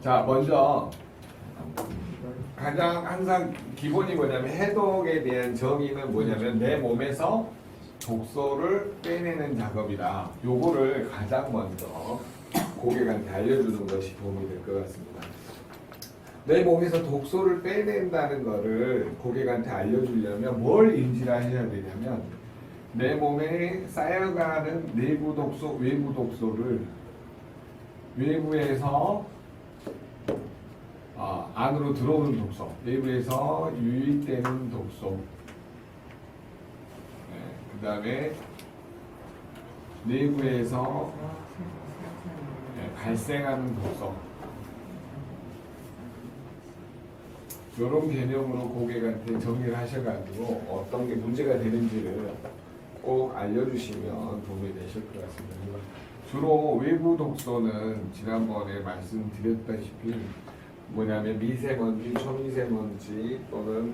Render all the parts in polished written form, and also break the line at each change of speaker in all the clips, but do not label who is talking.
자, 먼저 가장 항상 기본이 뭐냐면 해독에 대한 정의는 뭐냐면 내 몸에서 독소를 빼내는 작업이다. 요거를 가장 먼저 고객한테 알려주는 것이 도움이 될 것 같습니다. 내 몸에서 독소를 빼낸다는 거를 고객한테 알려주려면 뭘 인지를 해야 되냐면 내 몸에 쌓여가는 내부 독소, 외부 독소를 외부에서 안으로 들어오는 독소, 내부에서 유입되는 독소, 그 다음에 내부에서 발생하는 독소, 이런 개념으로 고객한테 정리를 하셔가지고 어떤 게 문제가 되는지를 꼭 알려주시면 도움이 되실 것 같습니다. 주로 외부 독소는 지난번에 말씀드렸다시피 뭐냐면 미세먼지, 초미세먼지 또는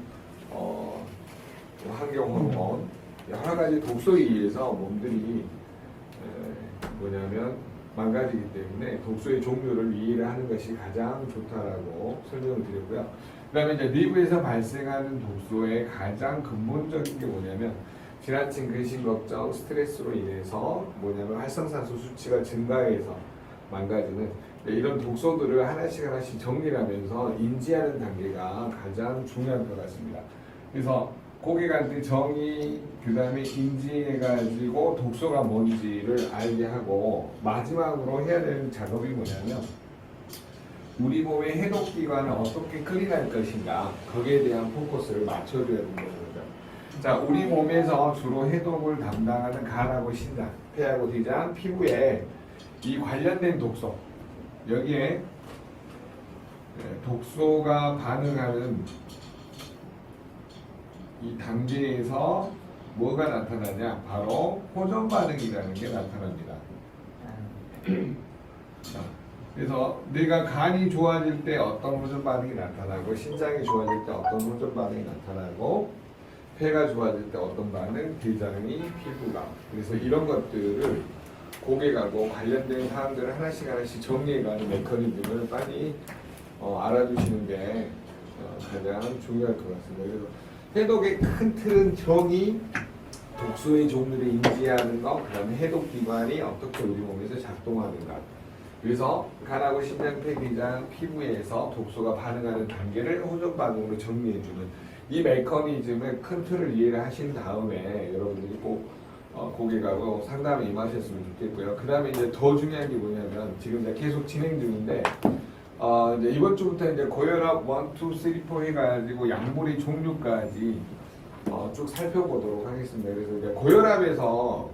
환경 호르몬 여러 가지 독소에 의해서 몸들이 뭐냐면 망가지기 때문에 독소의 종류를 이해를 하는 것이 가장 좋다라고 설명을 드렸고요. 그다음에 이제 내부에서 발생하는 독소의 가장 근본적인 게 뭐냐면 지나친 근심 걱정, 스트레스로 인해서 뭐냐면 활성산소 수치가 증가해서 망가지는 이런 독소들을 하나씩 정리를 하면서 인지하는 단계가 가장 중요한 것 같습니다. 그래서 고객한테 정의, 그 다음에 인지해가지고 독소가 뭔지를 알게 하고 마지막으로 해야 되는 작업이 뭐냐면 우리 몸의 해독기관을 어떻게 클린할 것인가 거기에 대한 포커스를 맞춰줘야 되는 거죠. 자, 우리 몸에서 주로 해독을 담당하는 간하고 신장, 폐하고 대장, 피부에 이 관련된 독소 여기에 독소가 반응하는 이 단계에서 뭐가 나타나냐? 바로 호전 반응이라는 게 나타납니다. 자, 그래서 내가 간이 좋아질 때 어떤 호전 반응이 나타나고 신장이 좋아질 때 어떤 호전 반응이 나타나고 폐가 좋아질 때 어떤 반응, 대장이, 피부가. 그래서 이런 것들을 고객하고 관련된 사항들을 하나씩 정리해가는 메커니즘을 빨리 알아두시는 게 가장 중요할 것 같습니다. 그래서 해독의 큰 틀은 정의, 독소의 종류를 인지하는 것, 그 다음에 해독기관이 어떻게 우리 몸에서 작동하는가. 그래서 간하고 신장, 폐, 대장, 피부에서 독소가 반응하는 단계를 호전 반응으로 정리해주는 이 메커니즘의 큰 틀을 이해를 하신 다음에 여러분들이 꼭 고객하고 상담에 임하셨으면 좋겠고요. 그 다음에 이제 더 중요한 게 뭐냐면 지금 이제 계속 진행 중인데 이제 이번 주부터 이제 고혈압 1, 2, 3, 4 해가지고 약물의 종류까지 쭉 살펴보도록 하겠습니다. 그래서 이제 고혈압에서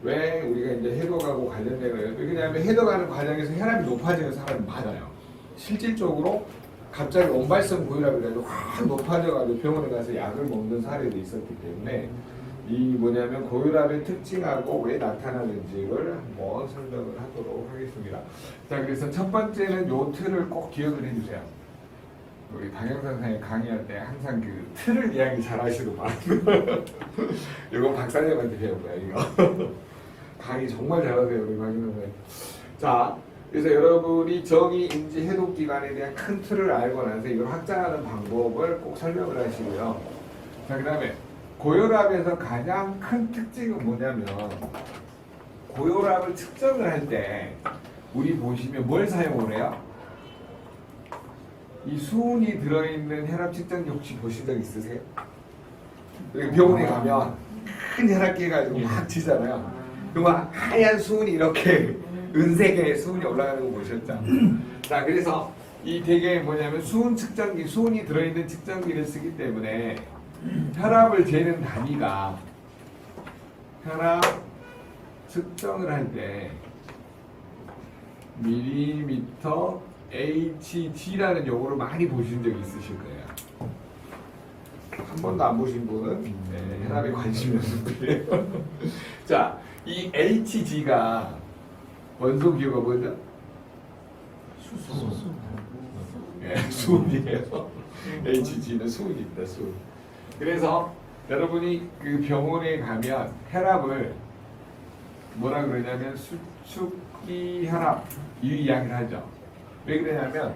왜 우리가 이제 해독하고 관련된 거예요? 왜냐하면 해독하는 과정에서 혈압이 높아지는 사람이 많아요. 실질적으로 갑자기 원발성 고혈압이 가지고 확 높아져가지고 병원에 가서 약을 먹는 사례도 있었기 때문에 이 뭐냐면 고혈압의 특징하고 왜 나타나는지를 한번 설명을 하도록 하겠습니다. 자, 그래서 첫 번째는 요 틀을 꼭 기억을 해주세요. 우리 방영선생님 강의할 때 항상 그 틀을 이야기 잘 하시더만. 이거 박사님한테 배운 거야 이거. 강의 정말 잘하세요 우리 박영선생님. 자, 그래서 여러분이 정의, 인지, 해독 기관에 대한 큰 틀을 알고 나서 이걸 확장하는 방법을 꼭 설명을 하시고요. 자, 그 다음에 고혈압에서 가장 큰 특징은 뭐냐면 고혈압을 측정을 할 때 우리 보시면 뭘 사용을 해요? 이 수은이 들어있는 혈압 측정기 혹시 보신 적 있으세요? 병원에 가면 큰 혈압계 가지고 막 치잖아요. 그러면 하얀 수은이 이렇게 은색의 수은이 올라가는 거 보셨죠? 자, 그래서 이 되게 뭐냐면 수은 측정기, 수은이 들어있는 측정기를 쓰기 때문에 혈압을 재는 단위가 혈압 측정을 할 때 밀리미터 HG라는 용어를 많이 보신 적이 있으실 거예요. 한 번도 안 보신 분은 혈압에 관심이 없는 분이에요. 자, 이 HG가 원소 기호가 뭐죠? 수은. 예, 수은이에요. HG는 수은입니다, 수은. 그래서 여러분이 그 병원에 가면 혈압을 뭐라 그러냐면 수축기 혈압 이 이야기를 하죠. 왜 그러냐면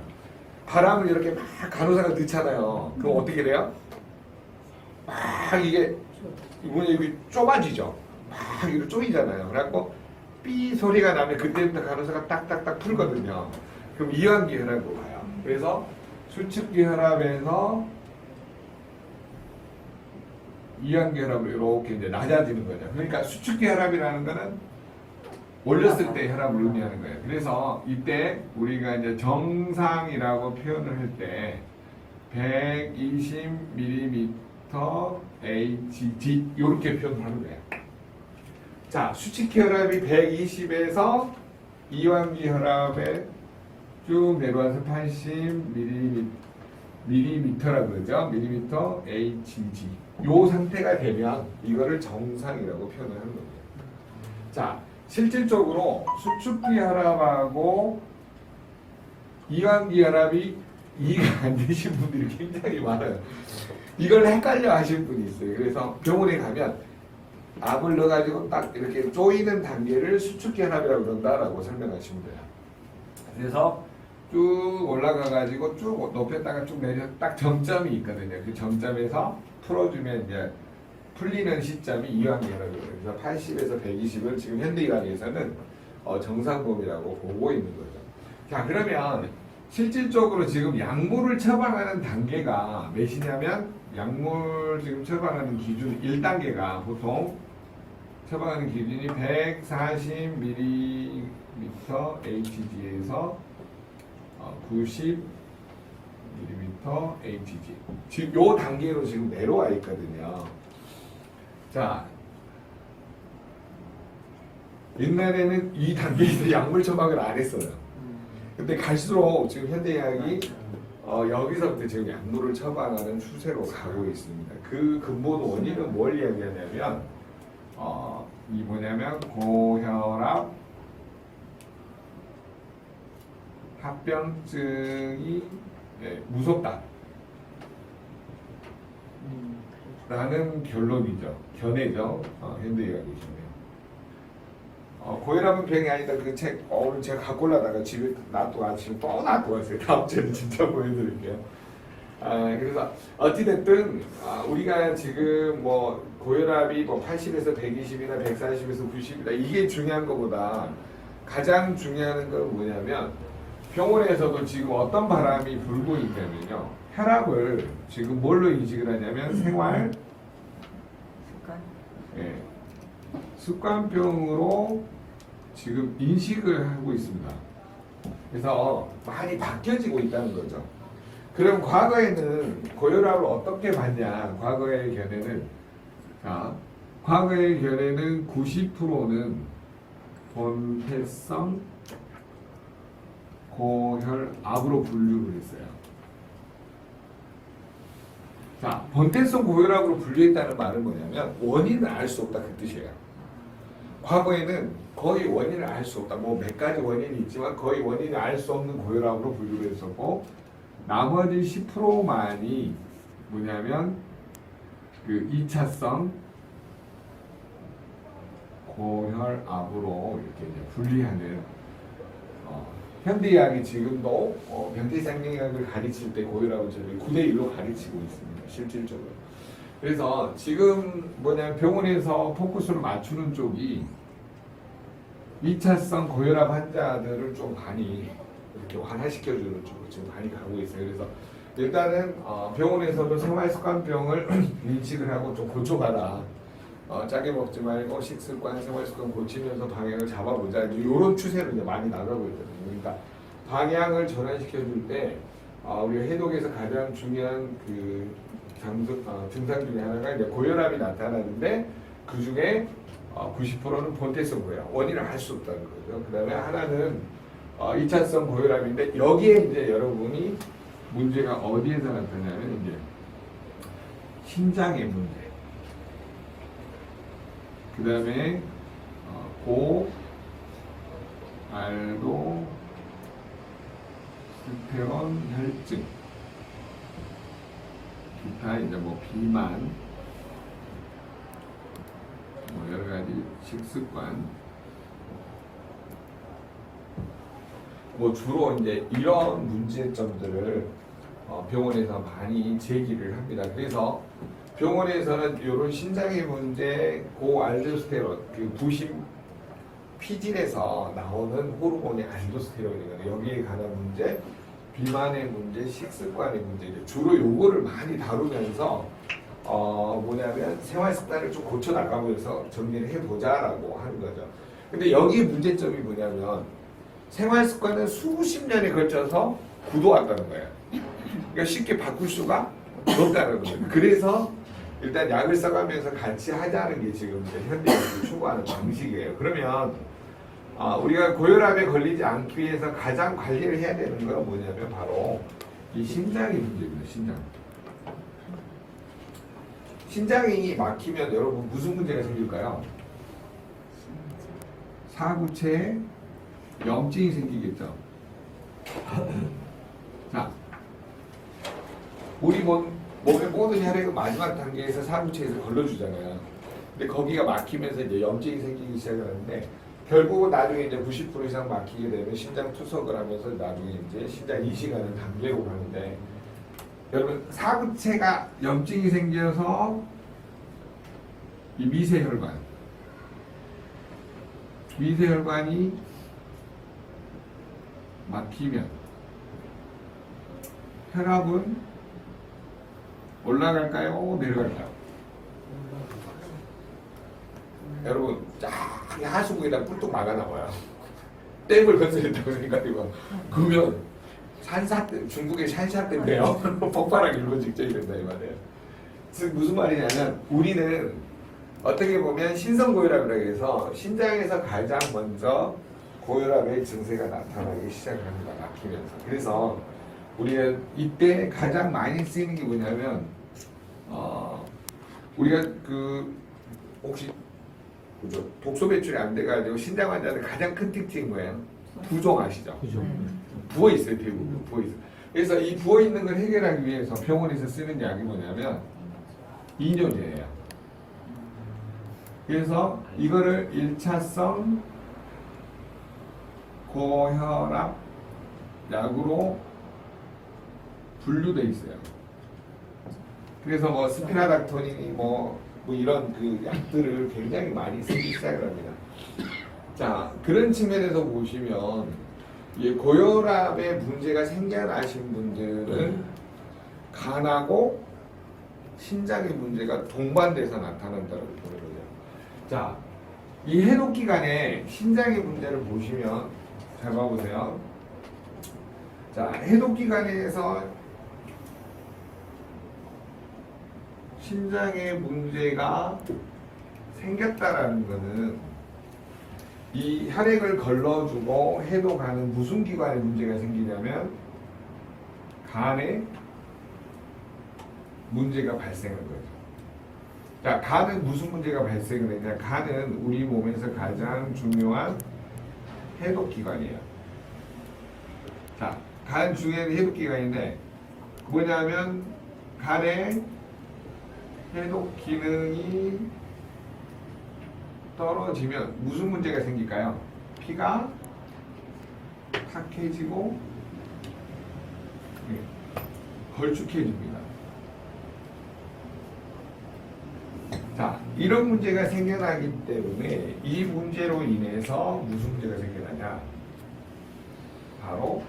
바람을 이렇게 막 간호사가 넣잖아요. 그럼 어떻게 돼요? 막 이게 이게 좁아지죠. 막 이렇게 쪼이잖아요. 그래갖고 삐 소리가 나면 그때부터 간호사가 딱딱딱 풀거든요. 그럼 이완기 혈압으로 가요. 그래서 수축기 혈압에서 이완기 혈압으로 이렇게 이제 낮아지는 거죠. 그러니까 수축기 혈압이라는 거는 올렸을 때 혈압을 의미하는 거예요. 그래서 이때 우리가 이제 정상이라고 표현을 할 때 120mm Hg 이렇게 표현을 하는 거예요. 자, 수축기 혈압이 120에서 이완기 혈압에 쭉 내려와서 80mm라고 그러죠. 밀리미터 Hg. 요 상태가 되면 이거를 정상이라고 표현을 하는 거예요. 자, 실질적으로 수축기 혈압하고 이완기 혈압이 이해가 안 되신 분들이 굉장히 많아요. 이걸 헷갈려 하시는 분이 있어요. 그래서 병원에 가면 압을 넣어가지고 딱 이렇게 조이는 단계를 수축기 혈압이라고 그런다라고 설명하시면 돼요. 그래서 쭉 올라가가지고 쭉 높였다가 쭉 내려 딱 정점이 있거든요. 그 정점에서 풀어주면 이제 풀리는 시점이 이완기 혈압이에요. 그래서 80에서 120을 지금 현대의학에서는 정상범위라고 보고 있는 거죠. 자, 그러면 실질적으로 지금 약물을 처방하는 단계가 몇이냐면 약물 지금 처방하는 기준 1단계가 보통 처방하는 기준이 140ml Hg에서 90ml Hg. 지금 요 단계로 지금 내려와 있거든요. 자, 옛날에는 이 단계에서 약물 처방을 안 했어요. 근데 갈수록 지금 현대의학이 여기서부터 지금 약물을 처방하는 추세로 가고 있습니다. 그 근본 원인은 뭘 이야기하냐면 이 뭐냐면 고혈압 합병증이 무섭다 라는 결론이죠. 견해죠. 현대의학이시네요. 고혈압은 병이 아니다. 그 책 오늘 제가 갖고 올라다가 집에 놔두고 아침에 또 놔두고 왔어요. 다음 주에는 진짜 보여드릴게요. 그래서 어찌됐든 우리가 지금 뭐 고혈압이 뭐 80에서 120이나 140에서 90이다 이게 중요한 것보다 가장 중요한 건 뭐냐면 병원에서도 지금 어떤 바람이 불고 있냐면요. 혈압을 지금 뭘로 인식을 하냐면 생활 습관병으로 지금 인식을 하고 있습니다. 그래서 많이 바뀌어지고 있다는 거죠. 그럼 과거에는 고혈압을 어떻게 봤냐? 과거의 견해는 과거의 견해는 90%는 본태성 고혈압으로 분류를 했어요. 자, 본태성 고혈압으로 분류했다는 말은 뭐냐면 원인을 알 수 없다 그 뜻이에요. 과거에는 거의 원인을 알 수 없다. 뭐 몇 가지 원인이 있지만 거의 원인을 알 수 없는 고혈압으로 분류를 했었고 나머지 10%만이 뭐냐면 그 2차성 고혈압으로 이렇게 이제 분리하는 현대의학이 지금도 현대생명학을 가르칠 때 고혈압을 저희 9대1로 가르치고 있습니다. 실질적으로. 그래서 지금 뭐냐면 병원에서 포커스를 맞추는 쪽이 2차성 고혈압 환자들을 좀 많이 이렇게 완화시켜주는 쪽으로 지금 많이 가고 있어요. 그래서 일단은 병원에서도 생활습관병을 인식을 하고 좀 고쳐가라. 짜게 먹지 말고 식습관, 생활습관 고치면서 방향을 잡아보자. 이런 추세로 이제 많이 나가고 있거든요. 그러니까 방향을 전환시켜줄 때 우리가 해독에서 가장 중요한 그 증상 중에 하나가 이제 고혈압이 나타나는데 그 중에 90%는 본태성 고혈압, 원인을 알 수 없다는 거죠. 그 다음에 하나는 2차성 고혈압인데 여기에 이제 여러분이 문제가 어디에서 나타나냐면 이제 심장의 문제. 그 다음에 고알도 스테론 혈증, 기타 이제 뭐 비만, 뭐 여러 가지 식습관, 뭐 주로 이제 이런 문제점들을 병원에서 많이 제기를 합니다. 그래서 병원에서는 이런 신장의 문제, 고알도스테론, 그 부심 피질에서 나오는 호르몬이 알도스테론이거든요. 여기에 관한 문제, 비만의 문제, 식습관의 문제, 주로 요거를 많이 다루면서 뭐냐면 생활 습관을 좀 고쳐 나가면서 정리를 해보자라고 하는 거죠. 근데 여기 문제점이 뭐냐면 생활 습관은 수십 년에 걸쳐서 굳어왔다는 거예요. 그러니까 쉽게 바꿀 수가 없다는 거예요. 그래서 일단 약을 써가면서 같이 하자는 게 지금 이제 현대인들이 추구하는 방식이에요. 그러면 우리가 고혈압에 걸리지 않기 위해서 가장 관리를 해야 되는 건 뭐냐면 바로 이 신장의 문제입니다. 신장이 막히면 여러분 무슨 문제가 생길까요? 사구체에 염증이 생기겠죠. 자, 우리 몸의 모든 혈액은 마지막 단계에서 사구체에서 걸러주잖아요. 근데 거기가 막히면서 이제 염증이 생기기 시작하는데 결국은 나중에 이제 90% 이상 막히게 되면 심장 투석을 하면서 나중에 이제 심장 이식하는 단계로 가는데 여러분 사구체가 염증이 생겨서 이 미세혈관이 막히면 혈압은 올라갈까요? 내려갈까요? 여러분 쫙 하수구에다 뿔뚝 막아 나와요. 댐을 건설했다고 생각해봐. 그러면 산사댐, 중국의 샨샤댐인데요. 폭발하기 일본 직전이 된다 이 말이에요. 즉 무슨 말이냐면 우리는 어떻게 보면 신성고혈압이라고 해서 신장에서 가장 먼저 고혈압의 증세가 나타나기 시작합니다. 막히면서. 그래서 우리는 이때 가장 많이 쓰이는 게 뭐냐면 우리가 혹시 그죠? 독소 배출이 안 돼가지고 신장 환자들 가장 큰 특징이 뭐예요? 부종 아시죠? 부어 있어요, 대부분 부어 있어요. 그래서 이 부어 있는 걸 해결하기 위해서 병원에서 쓰는 약이 뭐냐면 이뇨제예요. 그래서 이거를 1차성 고혈압 약으로 분류돼 있어요. 그래서 뭐 스피라닥토닌이 뭐 이런 그 약들을 굉장히 많이 쓰기 시작을 합니다. 자, 그런 측면에서 보시면 이 고혈압에 문제가 생겨나신 분들은 간하고 신장의 문제가 동반돼서 나타난다고 보는 거죠. 자, 이 해독기간에 신장의 문제를 보시면 잘 봐보세요. 자, 해독기간에서 신장의 문제가 생겼다라는 것은 이 혈액을 걸러주고 해독하는 무슨 기관에 문제가 생기냐면 간에 문제가 발생한 거죠. 자, 간은 무슨 문제가 발생을 했냐? 간은 우리 몸에서 가장 중요한 해독기관이에요. 자, 간 중에 해독기관인데 뭐냐면 간에 해독 기능이 떨어지면 무슨 문제가 생길까요? 피가 탁해지고 걸쭉해집니다. 자, 이런 문제가 생겨나기 때문에 이 문제로 인해서 무슨 문제가 생겨나냐? 바로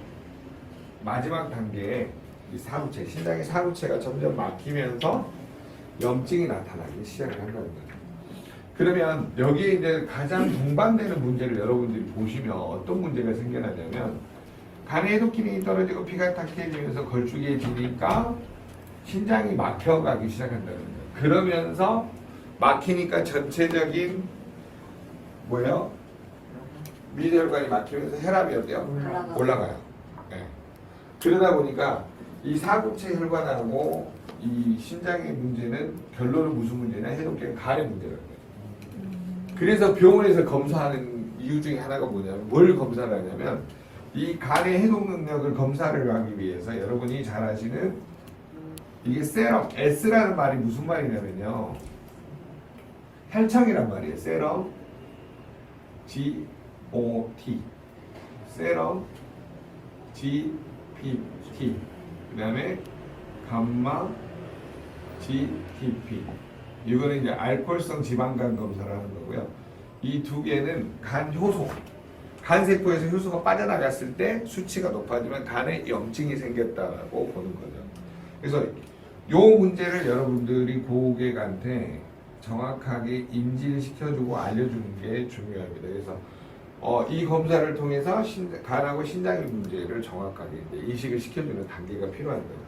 마지막 단계에 이 사구체, 신장의 사구체가 점점 막히면서 염증이 나타나기 시작을 한다는 거예요. 그러면 여기에 이제 가장 동반되는 문제를 여러분들이 보시면 어떤 문제가 생겨나냐면 간의 해독 기능이 떨어지고 피가 탁해지면서 걸쭉해지니까 신장이 막혀가기 시작한다는 거예요. 그러면서 막히니까 전체적인 뭐예요? 미세혈관이 막히면서 혈압이 어때요? 올라가요. 네. 그러다 보니까 이 사구체 혈관하고 이 신장의 문제는 결론은 무슨 문제냐? 해독기능 간의 문제라는 거예요. 그래서 병원에서 검사하는 이유 중에 하나가 뭐냐면 뭘 검사를 하냐면 이 간의 해독 능력을 검사를 하기 위해서 여러분이 잘 아시는 이게 세럼, S라는 말이 무슨 말이냐면요. 혈청이란 말이에요. 세럼, GOT. 세럼, GPT 그 다음에 감마 GTP 이거는 이제 알코올성 지방간 검사를 하는 거고요. 이 두 개는 간 효소 간 세포에서 효소가 빠져나갔을 때 수치가 높아지면 간에 염증이 생겼다라고 보는 거죠. 그래서 요 문제를 여러분들이 고객한테 정확하게 인지를 시켜주고 알려주는 게 중요합니다. 그래서 이 검사를 통해서 간하고 신장의 문제를 정확하게 이제 인식을 시켜주는 단계가 필요한 거예요.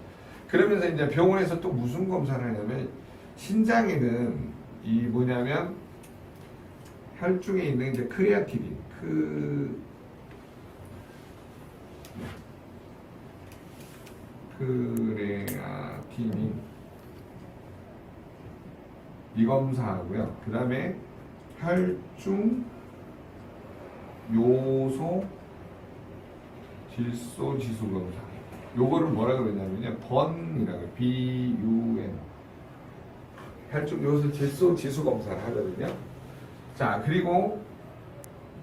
그러면서 이제 병원에서 또 무슨 검사를 하냐면 신장에는 이 뭐냐면 혈중에 있는 이제 크레아티닌 크레아티닌 이 검사하고요. 그 다음에 혈중 요소 질소 지수 검사. 요거를 뭐라 그러냐면요. 번이라고 해요. BUN. 혈중 요소 질소 지수 검사를 하거든요. 자, 그리고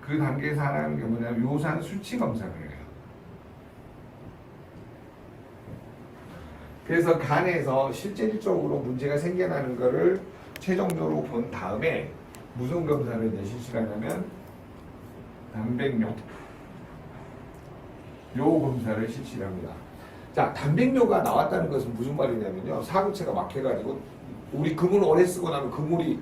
그 단계에서 하는 게 뭐냐면 요산 수치 검사를 해요. 그래서 간에서 실질적으로 문제가 생겨나는 거를 최종적으로 본 다음에 무슨 검사를 이제 실시하냐면 단백뇨 요 검사를 실시합니다. 자, 단백뇨가 나왔다는 것은 무슨 말이냐면요. 사구체가 막혀가지고 우리 그물 오래 쓰고 나면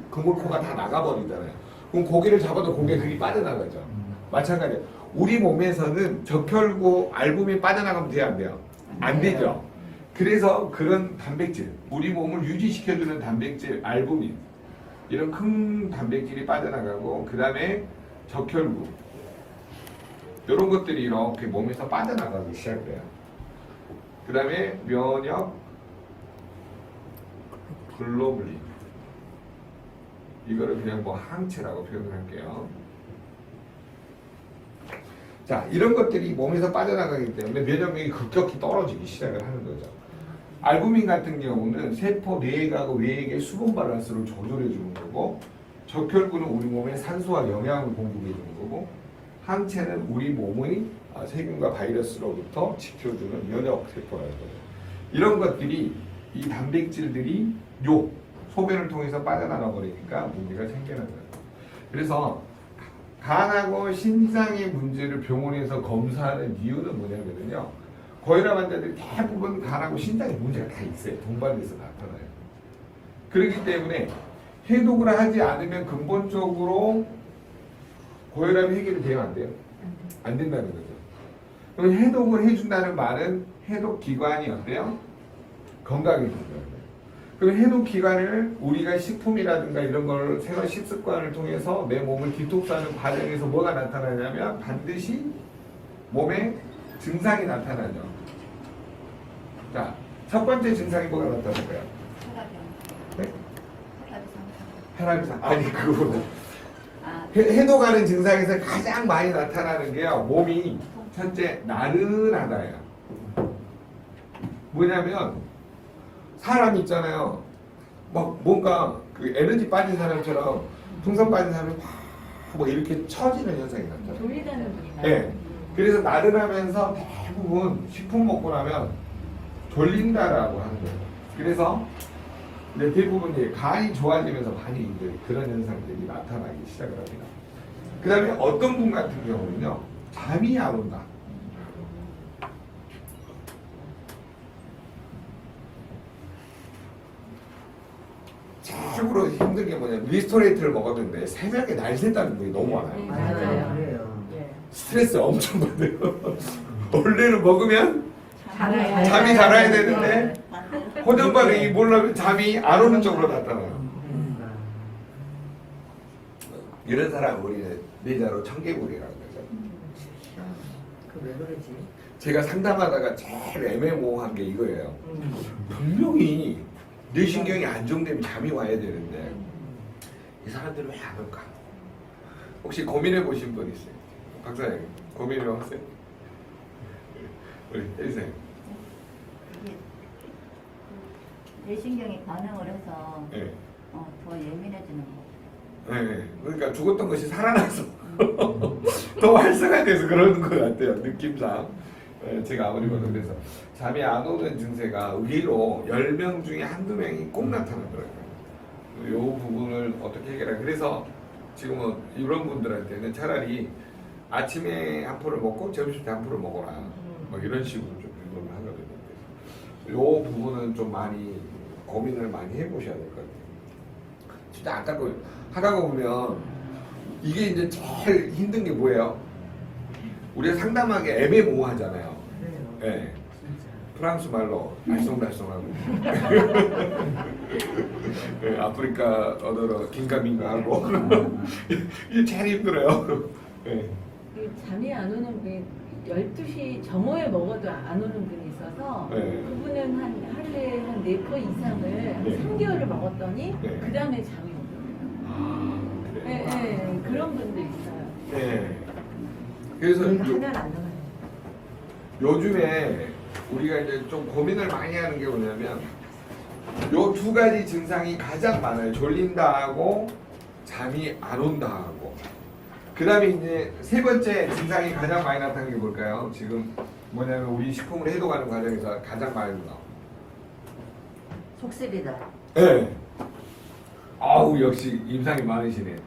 그물코가 다 나가버리잖아요. 그럼 고기를 잡아도 고기에 그게 빠져나가죠. 마찬가지예요. 우리 몸에서는 적혈구 알부민 빠져나가면 돼요, 안 돼요? 안 되죠. 그래서 그런 단백질, 우리 몸을 유지시켜주는 단백질, 알부민 이런 큰 단백질이 빠져나가고 그 다음에 적혈구 이런 것들이 이렇게 몸에서 빠져나가기 시작해요. 그 다음에 면역 글로불린 이거를 그냥 뭐 항체라고 표현을 할게요. 자, 이런 것들이 몸에서 빠져나가기 때문에 면역력이 급격히 떨어지기 시작을 하는 거죠. 알부민 같은 경우는 세포 내액하고 외액의 수분 밸런스를 조절해 주는 거고, 적혈구는 우리 몸에 산소와 영양을 공급해 주는 거고, 항체는 우리 몸의 세균과 바이러스로부터 지켜주는 면역 세포라는 거죠. 이런 것들이 이 단백질들이 소변을 통해서 빠져나가 버리니까 문제가 생기는 거예요. 그래서 간하고 신장의 문제를 병원에서 검사하는 이유는 뭐냐면요. 고혈압 환자들이 대부분 간하고 신장에 문제가 다 있어요. 동반돼서 나타나요. 그렇기 때문에 해독을 하지 않으면 근본적으로 고혈압이 해결이 돼요, 안 돼요? 안 된다는 거죠. 그럼 해독을 해준다는 말은 해독 기관이 어때요? 건강해진다는 거예요. 그럼 해독 기관을 우리가 식품이라든가 이런 걸 생활 식습관을 통해서 내 몸을 디톡스하는 과정에서 뭐가 나타나냐면 반드시 몸에 증상이 나타나죠. 자, 첫 번째 증상이 뭐가 나타날까요? 네? 혈압이상. 아니, 그거는 해독하는 증상에서 가장 많이 나타나는 게요. 몸이 첫째 나른하다예요. 뭐냐면 사람 있잖아요. 막 뭔가 그 에너지 빠진 사람처럼 풍선 빠진 사람이 막 이렇게 처지는 현상이 나타나요.
졸리다는 분이 나요.
네. 그래서 나른하면서 대부분 식품 먹고 나면 졸린다라고 하는 거예요. 그래서 이제 대부분 이제 간이 좋아지면서 많이 이제 그런 현상들이 나타나기 시작을 합니다. 그 다음에 어떤 분 같은 경우는요, 잠이 안 온다. 최고로 힘든 게 뭐냐면 리스토레이트를 먹었는데 새벽에 날 샌다는 분이 너무 많아요.
맞아요.
그래요.
스트레스 엄청 받아요. 원래는 먹으면
잠이
잠이 잘 와야 되는데 호전 반응이 몰라면 잠이 안 오는 쪽으로 나타나요. 이런 사람 우리 내자로 청개구리라고 하죠.
그왜 그러지?
제가 상담하다가 제일 애매모호한 게 이거예요. 분명히 뇌신경이 안정되면 잠이 와야 되는데 이 사람들은 왜 안 올까? 혹시 고민해 보신 분 있어요? 박사님 고민해 보세요. 우리 해주세요.
이게 뇌신경이 반응을 해서
네.
더 예민해지는 거.
네. 그러니까 죽었던 것이 살아나서 더 활성화돼서 그러는 것 같아요. 느낌상. 네, 제가 아버지거든. 그래서 잠이 안 오는 증세가 의외로 10명 중에 한두 명이 꼭 나타나더라고요. 이 부분을 어떻게 해결해? 그래서 지금은 이런 분들한테는 차라리 아침에 한 포를 먹고 점심 때 한 포를 먹어라. 뭐 이런 식으로 좀 유도를 하거든요. 그래서 이 부분은 좀 많이 고민을 많이 해보셔야 될 것 같아요. 진짜 안타까워요. 하다가 보면 이게 이제 제일 힘든 게 뭐예요? 우리가 상담하기 애매모호하잖아요.
그래요.
네.
진짜.
프랑스 말로 알쏭달쏭하고 네, 아프리카 언어로 긴가민가하고 이게 제일 힘들어요. 네.
이 잠이 안 오는 분이 12시 정오에 먹어도 안 오는 분이 있어서
네.
그분은 하루에 한 4포 이상을 한
네.
3개월을 먹었더니
네.
그 다음에 잠이 오더라고요.
아,
네,
그래요?
네, 그런 분도 있어요.
네. 그래서
우리가 하면 안 나가요.
요즘에 우리가 이제 좀 고민을 많이 하는 게 뭐냐면 요 두 가지 증상이 가장 많아요. 졸린다 하고 잠이 안 온다 하고. 그 다음에 이제 세 번째 증상이 가장 많이 나타나는 게 뭘까요? 지금 뭐냐면 우리 식품을 해독하는 과정에서 가장 많이 나와요.
속쓰리다.
네. 아우 역시 임상이 많으시네.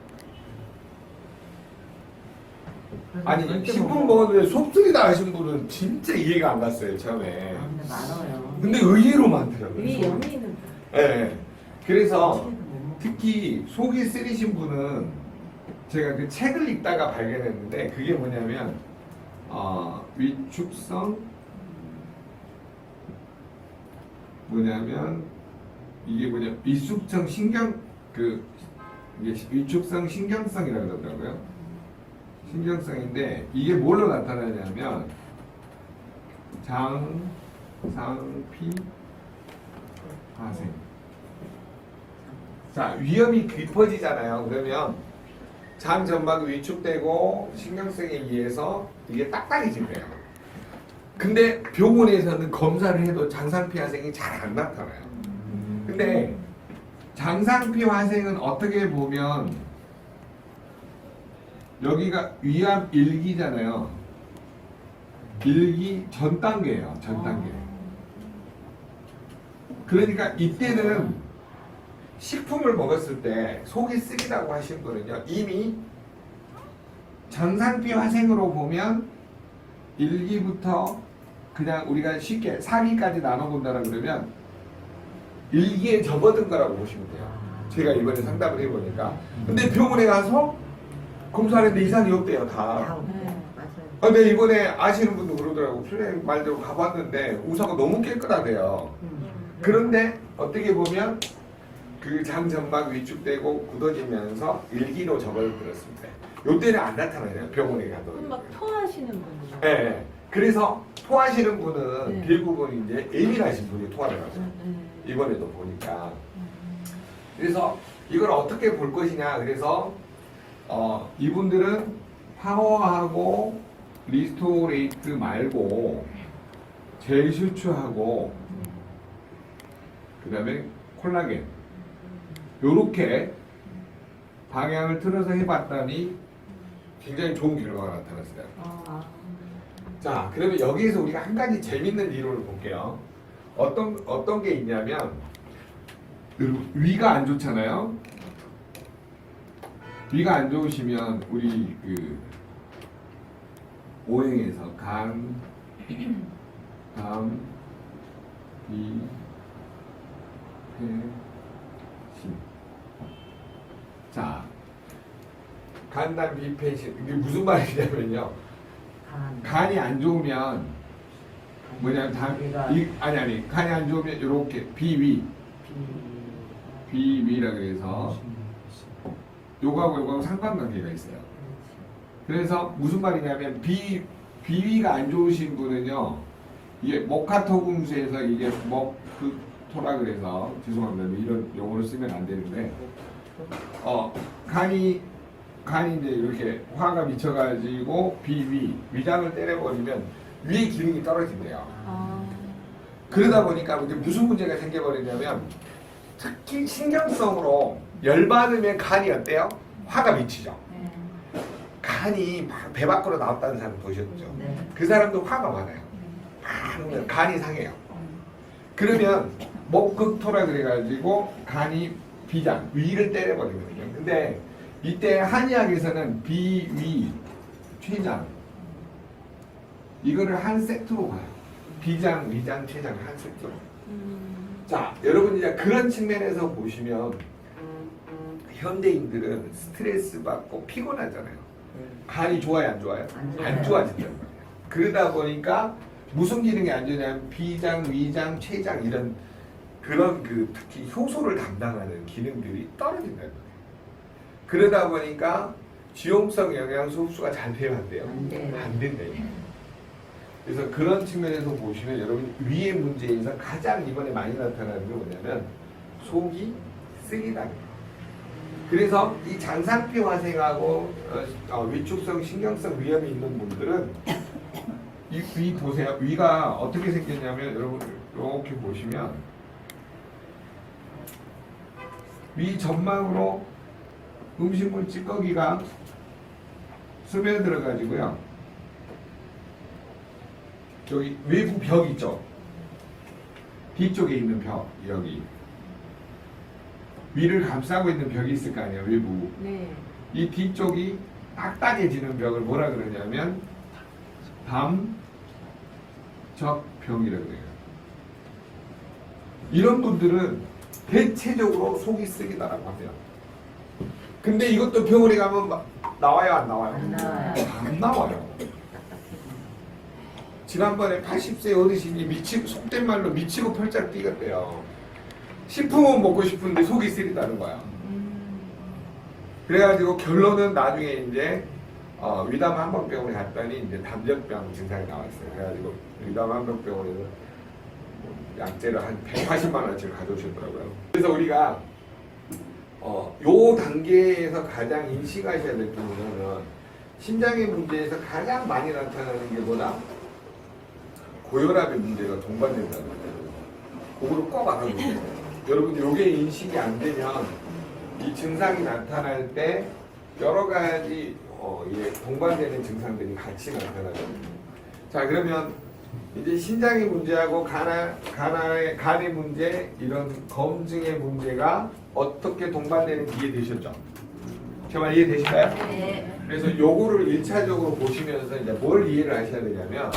아니 식품 먹었는데 속쓰리다 하신 분은 진짜 이해가 안 갔어요 처음에.
근데 많아요.
근데 의외로 많더라고요.
위
속이.
염이 있는
네. 그래서
못 먹어.
특히 속이 쓰리신 분은 제가 그 책을 읽다가 발견했는데 그게 뭐냐면 위축성 뭐냐면 이게 뭐냐 위축성 신경 그 이게 위축성 신경성이라 그러더라고요. 신경성인데 이게 뭘로 나타나냐면 장, 상, 피, 화생. 자, 위험이 깊어지잖아요. 그러면 장 점막이 위축되고 신경성에 의해서 이게 딱딱해진 거예요. 근데 병원에서는 검사를 해도 장상피 화생이 잘 안 나타나요. 근데 장상피 화생은 어떻게 보면 여기가 위암 1기잖아요. 1기 전 단계예요. 전 단계. 그러니까 이때는 식품을 먹었을 때 속이 쓰리다고 하신 분은요 이미 장상피 화생으로 보면 1기부터 그냥 우리가 쉽게 4기까지 나눠본다라 그러면 1기에 접어든 거라고 보시면 돼요. 제가 이번에 상담을 해보니까 근데 병원에 가서 검사하는데 이상이 없대요 다.
다 없대.
네.
맞아요.
근데 이번에 아시는 분도 그러더라고. 선생님 말대로 가봤는데 우사가 너무 깨끗하대요. 그런데 어떻게 보면 그 장점막 위축되고 굳어지면서 일기로 접어들었습니다. 요때는 안 나타나요. 병원에 가도.
그럼 막 토하시는 분이요.
예, 예. 그래서 토하시는 분은
네.
대부분 이제 예민하신 분이 토하를 하죠.
네.
이번에도 보니까. 그래서 이걸 어떻게 볼 것이냐. 그래서 이분들은 파워하고 리스토레이트 말고 젤 슈츠하고 그 다음에 콜라겐 요렇게 방향을 틀어서 해봤더니 굉장히 좋은 결과가 나타났어요. 자, 그러면 여기에서 우리가 한 가지 재밌는 이론을 볼게요. 어떤 게 있냐면 위가 안 좋잖아요. 위가 안 좋으시면 우리 그 오행에서 간, 담, 비, 해, 신. 자, 간담 비폐신 이게 무슨 말이냐면요. 간이 안 좋으면 뭐냐면 아니 간이 안 좋으면 이렇게 비위라 그래서 요거하고 상관관계가 있어요. 그래서 무슨 말이냐면 비위가 안 좋으신 분은요 이게 목화토금수에서 이게 목토라 그래서 죄송합니다 이런 용어를 쓰면 안 되는데 간이 이제 이렇게 화가 미쳐가지고 위장을 때려버리면 위의 기능이 떨어진대요. 그러다 보니까 이제 무슨 문제가 생겨버리냐면 특히 신경성으로 열받으면 간이 어때요? 화가 미치죠. 간이 막 배 밖으로 나왔다는 사람 보셨죠?
네.
그 사람도 화가 많아요. 그러면 간이 상해요. 그러면 목극토라 그래가지고 간이 비장, 위를 때려버리거든요. 근데 이때 한의학에서는 비위, 췌장 이거를 한 세트로 가요. 비장, 위장, 췌장 한 세트로. 자, 여러분 이제 그런 측면에서 보시면 현대인들은 스트레스 받고 피곤하잖아요. 간이 좋아요, 안 좋아요? 안 좋아진단 말이에요. 그러다 보니까 무슨 기능이 안 좋냐면 비장, 위장, 췌장 이런 그런 그 특히 효소를 담당하는 기능들이 떨어진다는 거예요. 그러다 보니까 지용성 영양소 흡수가 잘 돼야 한대요.
안 돼요.
안 된대요. 그래서 그런 측면에서 보시면 여러분 위의 문제에서 가장 이번에 많이 나타나는 게 뭐냐면 속이 쓰리다는 거예요. 그래서 이 장상피 화생하고 위축성 신경성 위염이 있는 분들은 위 보세요. 위가 어떻게 생겼냐면 여러분 이렇게 보시면 위 점막으로 음식물 찌꺼기가 스며들어 가지고요. 저기 외부 벽 있죠. 뒤쪽에 있는 벽 여기 위를 감싸고 있는 벽이 있을 거 아니에요. 외부.
네.
이 뒤쪽이 딱딱해지는 벽을 뭐라 그러냐면 담적병이라고 그래요. 이런 분들은 대체적으로 속이 쓰리다라고 합니다. 근데 이것도 병원에 가면 나와요, 안 나와요?
안 나와요.
안 나와요. 지난번에 80세 어르신이 속된 말로 미치고 펄짝 뛰었대요. 식품은 먹고 싶은데 속이 쓰리다는 거야. 그래가지고 결론은 나중에 이제 위담 한방병원에 갔더니 이제 담적병 증상이 나왔어요. 그래가지고 위담 한방병원에서 약재를 한 180만 원치를 가져오셨더라고요. 그래서 우리가 요 단계에서 가장 인식하셔야 될 부분은 심장의 문제에서 가장 많이 나타나는 게 뭐다? 고혈압의 문제가 동반된다는 거예요. 그거를 꼭 알아보세요. 여러분 요게 인식이 안 되면 이 증상이 나타날 때 여러 가지 동반되는 증상들이 같이 나타나거든요. 자, 그러면 이제 신장의 문제하고 간의 문제 이런 검증의 문제가 어떻게 동반되는지 이해되셨죠? 정말 이해되실까요?
네.
그래서 요거를 1차적으로 보시면서 이제 뭘 이해를 하셔야 되냐면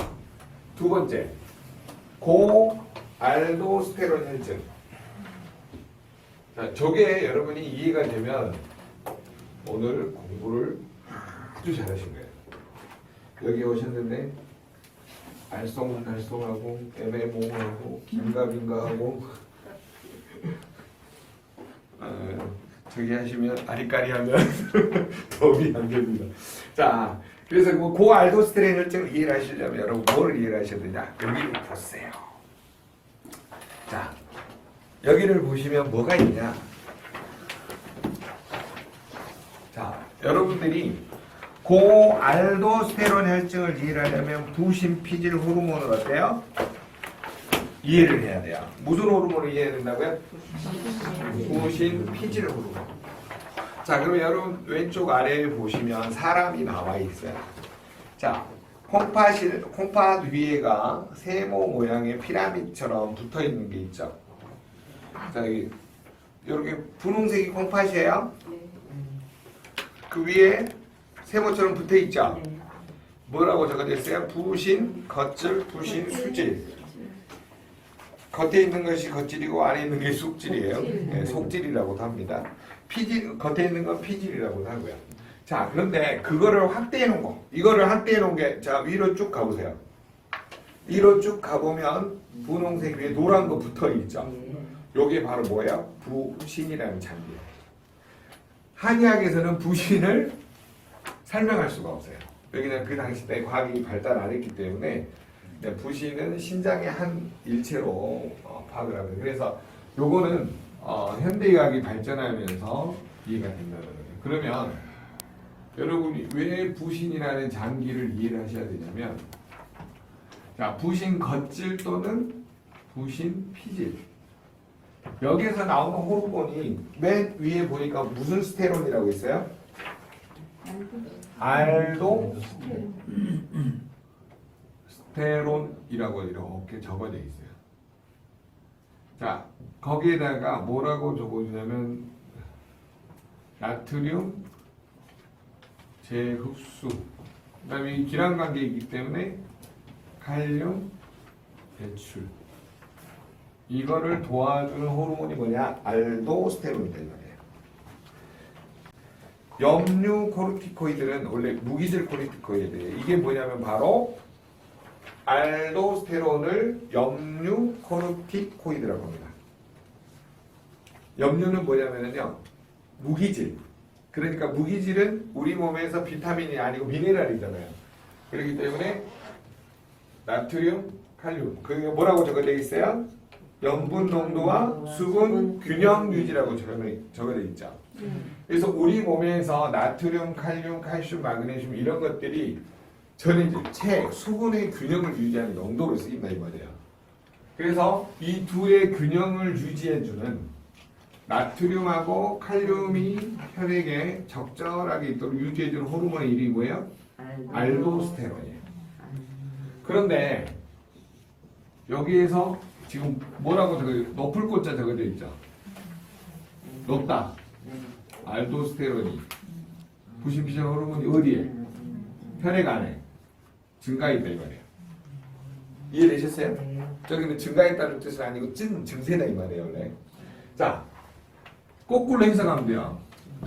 두 번째 고알도스테론 혈증. 자, 저게 여러분이 이해가 되면 오늘 공부를 아주 잘하신 거예요. 여기 오셨는데 알쏭달쏭하고 애매모호하고 긴가민가하고 저기 하시면 아리까리하면 도움이 안 됩니다. 자, 그래서 뭐 고알도스테론 혈증을 이해를 하시려면 여러분 뭘 이해를 하셔야 되냐? 여기를 보세요. 자, 여기를 보시면 뭐가 있냐? 자, 여러분들이 고알도스테론 혈증을 이해하려면 부신 피질 호르몬을 어때요? 이해를 해야 돼요. 무슨 호르몬을 이해해야 된다고요? 부신 피질 호르몬. 자, 그러면 여러분 왼쪽 아래에 보시면 사람이 나와 있어요. 자, 콩팥 위에가 세모 모양의 피라미드처럼 붙어 있는 게 있죠. 자, 여기 이렇게 분홍색이 콩팥이에요. 그 위에 세모처럼 붙어 있죠. 뭐라고 적어져 있어요? 부신, 겉질, 부신, 수질. 겉에 있는 것이 겉질이고 안에 있는 게 속질이에요. 네, 속질이라고도 합니다. 피질, 겉에 있는 건 피질이라고도 하고요. 자, 그런데 그거를 확대해 놓은 거, 이거를 확대해 놓은 게, 자, 위로 쭉 가보세요. 위로 쭉 가보면 분홍색 위에 노란 거 붙어 있죠. 요게 바로 뭐예요? 부신이라는 장기예요. 한의학에서는 부신을 설명할 수가 없어요. 여기는 그 당시 때 과학이 발달 안 했기 때문에 부신은 신장의 한 일체로 파악을 합니다. 그래서 요거는 현대의학이 발전하면서 이해가 된다는 거예요. 그러면 여러분이 왜 부신이라는 장기를 이해를 하셔야 되냐면, 자, 부신 겉질 또는 부신 피질. 여기에서 나오는 호르몬이 맨 위에 보니까 무슨 스테론이라고 있어요? 알도스테론. 알도스테론이라고 이렇게 적어져 있어요. 자, 거기에다가 뭐라고 적어주냐면 나트륨 재흡수, 그 다음에 이 기란관계이기 때문에 칼륨 배출, 이거를 도와주는 호르몬이 뭐냐? 알도스테론이다 이 말이에요. 염류코르티코이드는 원래 무기질 코르티코이드예요. 이게 뭐냐면 바로 알도스테론을 염류코르티코이드라고 합니다. 염류는 뭐냐면요, 무기질. 그러니까 무기질은 우리 몸에서 비타민이 아니고 미네랄이잖아요. 그렇기 때문에 나트륨, 칼륨, 그게 뭐라고 적어져 있어요? 염분 농도와 수분 균형 유지라고 적어져 있죠. 그래서 우리 몸에서 나트륨, 칼륨, 칼슘, 마그네슘 이런 것들이 전해질 수분의 균형을 유지하는 용도로 쓰인다 이 말이에요. 그래서 이 두의 균형을 유지해주는 나트륨하고 칼륨이 혈액에 적절하게 있도록 유지해주는 호르몬의 이름이 뭐예요? 알도스테론이에요. 그런데 여기에서 지금 뭐라고 높을 꽃자 적어져 있죠? 높다. 알도스테론이 부신피질 호르몬이 어디에? 혈액 안에 증가했다 이 말이에요. 이해되셨어요? 저기는 증가했다는 뜻은 아니고 증세다 이 말이에요 원래. 자, 거꾸로 해석하면 돼요.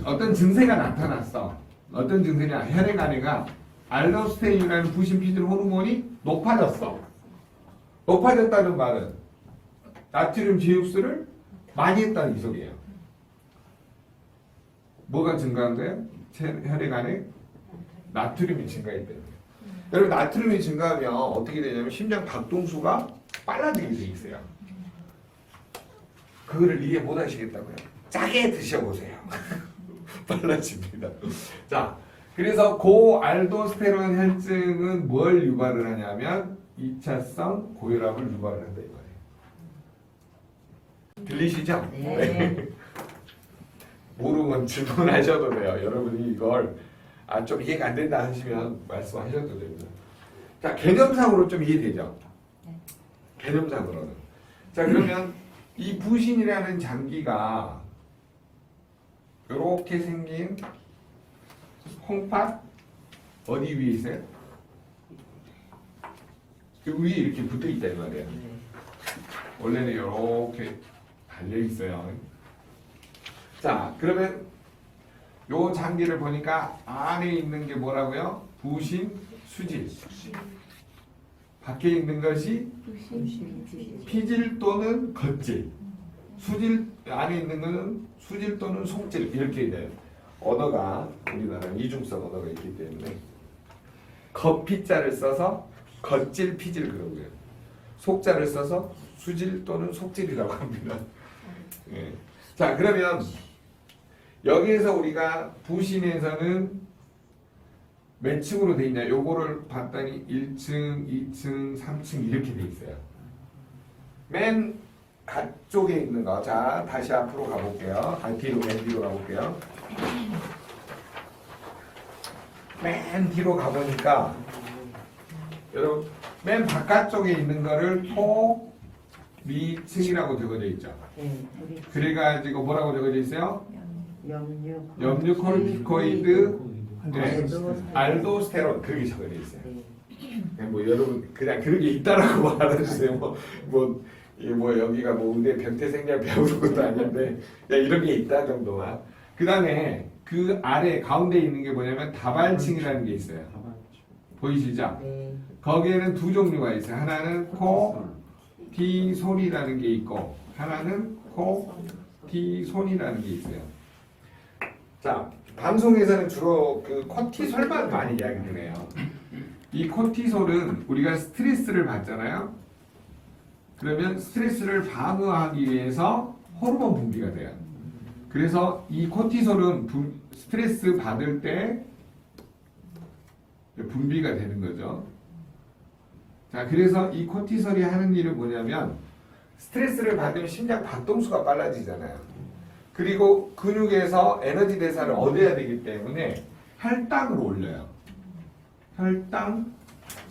어떤 증세가 나타났어. 어떤 증세냐? 혈액 안에가 알도스테론이라는 부신피질 호르몬이 높아졌어. 높아졌다는 말은 나트륨 재흡수를 많이 했다는 이소리예요. 뭐가 증가한 거예요? 혈액 안에 나트륨이 증가했다는 거예요. 여러분, 나트륨이 증가하면 어떻게 되냐면 심장 박동수가 빨라지게 돼 있어요. 그거를 이해 못 하시겠다고요? 짜게 드셔보세요. 빨라집니다. 자, 그래서 고알도스테론 혈증은 뭘 유발을 하냐면 2차성 고혈압을 유발을 한다 이 말이에요. 들리시죠?
네.
모르면 질문하셔도 돼요. 여러분이 이걸 좀 이해가 안 된다 하시면 말씀하셔도 됩니다. 자, 개념상으로 좀 이해되죠?
네.
개념상으로는. 자, 그러면 이 부신이라는 장기가 이렇게 생긴 콩팥 어디 위에 있어요? 그 위에 이렇게 붙어 있다 이 말이에요. 원래는 이렇게 달려 있어요. 자, 그러면 요 장기를 보니까 안에 있는 게 뭐라고요? 부신, 수질. 밖에 있는 것이 피질 또는 겉질. 수질 안에 있는 것은 수질 또는 속질 이렇게 돼요. 언어가 우리나라는 이중성 언어가 있기 때문에 겉피자를 써서 겉질, 피질 그러고요. 속자를 써서 수질 또는 속질이라고 합니다. 예. 자, 그러면 여기에서 우리가 부신에서는 몇 층으로 돼 있냐? 요거를 봤더니 1층, 2층, 3층 이렇게 돼 있어요. 맨 가쪽에 있는 거. 자, 다시 앞으로 가볼게요. 맨 뒤로 가볼게요. 맨 뒤로 가보니까 여러분 맨 바깥쪽에 있는 거를 미층이라고 적어져 있죠. 그래가지고 뭐라고 적어져 있어요? 염류코르티코이드 네, 알도스테론 그렇게 적어져 있어요. 뭐 여러분 그냥 그런 게 있다라고 알아주세요. 뭐 여기가 뭐 의대 변태생략 배우는 것도 아닌데 그냥 이런 게 있다 정도만. 그 다음에 그 아래 가운데 있는 게 뭐냐면 다발층이라는 게 있어요. 보이시죠? 거기에는 두 종류가 있어요. 하나는 코티솔이라는 게 있고 하나는 코티손이라는 게 있어요. 자, 방송에서는 주로 그 코티솔만 많이 이야기를 해요. 이 코티솔은 우리가 스트레스를 받잖아요. 그러면 스트레스를 방어하기 위해서 호르몬 분비가 돼요. 그래서 이 코티솔은 스트레스 받을 때 분비가 되는 거죠. 자, 그래서 이 코티솔이 하는 일은 뭐냐면 스트레스를 받으면 심장 박동수가 빨라지잖아요. 그리고 근육에서 에너지 대사를 얻어야 되기 때문에 혈당을 올려요. 혈당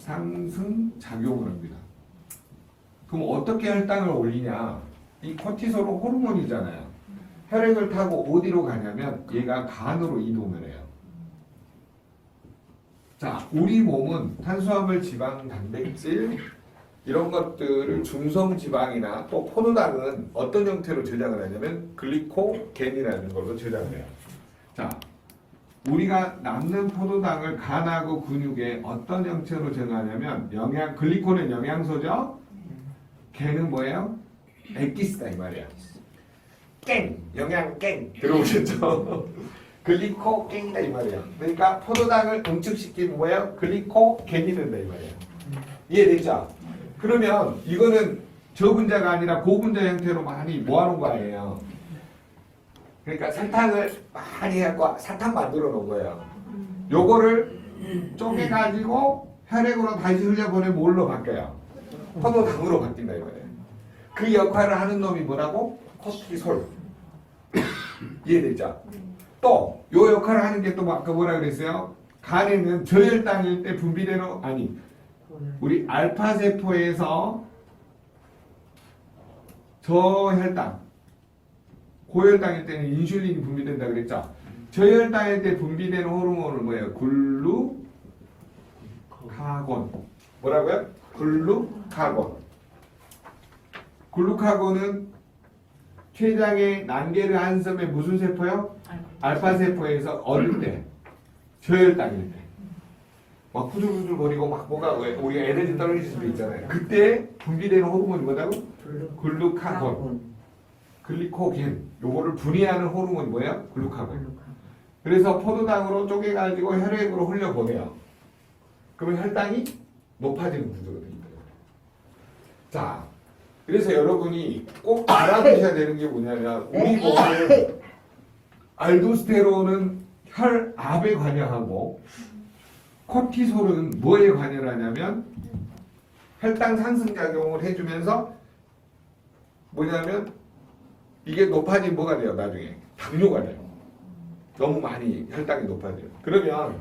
상승 작용을 합니다. 그럼 어떻게 혈당을 올리냐? 이 코티솔은 호르몬이잖아요. 혈액을 타고 어디로 가냐면 얘가 간으로 이동을 해요. 자, 우리 몸은 탄수화물, 지방, 단백질 이런 것들을 중성 지방이나 또 포도당은 어떤 형태로 저장을 하냐면 글리코겐이라는 걸로 저장을 해요. 자, 우리가 남는 포도당을 간하고 근육에 어떤 형태로 저장하냐면 글리코는 영양소죠. 겐은 뭐예요? 액기스다 이 말이야. 깽, 영양깽 들어오셨죠? 글리코갱이다 이 말이야. 그러니까 포도당을 응축시키는 뭐예요? 글리코겐이 된다 이 말이야. 이해되죠? 그러면 이거는 저분자가 아니라 고분자 형태로 많이 모아놓은 거 아니에요. 그러니까 설탕을 많이 해갖고 사탕 만들어 놓은 거예요. 요거를 쪼개가지고 혈액으로 다시 흘려보내면 뭘로 바뀌어요? 포도당으로 바뀐다 이 말이에요. 그 역할을 하는 놈이 뭐라고? 코티솔. 이해되죠? 또 요 역할을 하는 게 또 아까 뭐라 그랬어요? 간에는 저혈당일 때 분비되는 우리 알파 세포에서 저혈당 고혈당일 때는 인슐린이 분비된다 그랬죠? 저혈당일 때 분비되는 호르몬은 뭐예요? 글루카곤. 뭐라고요? 글루카곤. 글루카곤은 췌장의 난개르 한섬의 무슨 세포요? 알파 세포에서 어릴 때 저혈당일 때 막 후들후들 거리고 막 뭐가 우리가 에너지 떨어질 수도 있잖아요. 그때 분비되는 호르몬이 뭐라고? 글루카곤. 글리코겐. 요거를 분해하는 호르몬이 뭐예요? 글루카곤. 그래서 포도당으로 쪼개가지고 혈액으로 흘려보내요. 그러면 혈당이 높아지는 구조가 됩니다. 자, 그래서 여러분이 꼭 알아두셔야 되는 게 뭐냐면 우리 몸은 알도스테론은 혈압에 관여하고 코티솔은 뭐에 관여하냐면 혈당 상승 작용을 해주면서 뭐냐면 이게 높아지면 뭐가 돼요? 나중에 당뇨가 돼요. 너무 많이 혈당이 높아져요. 그러면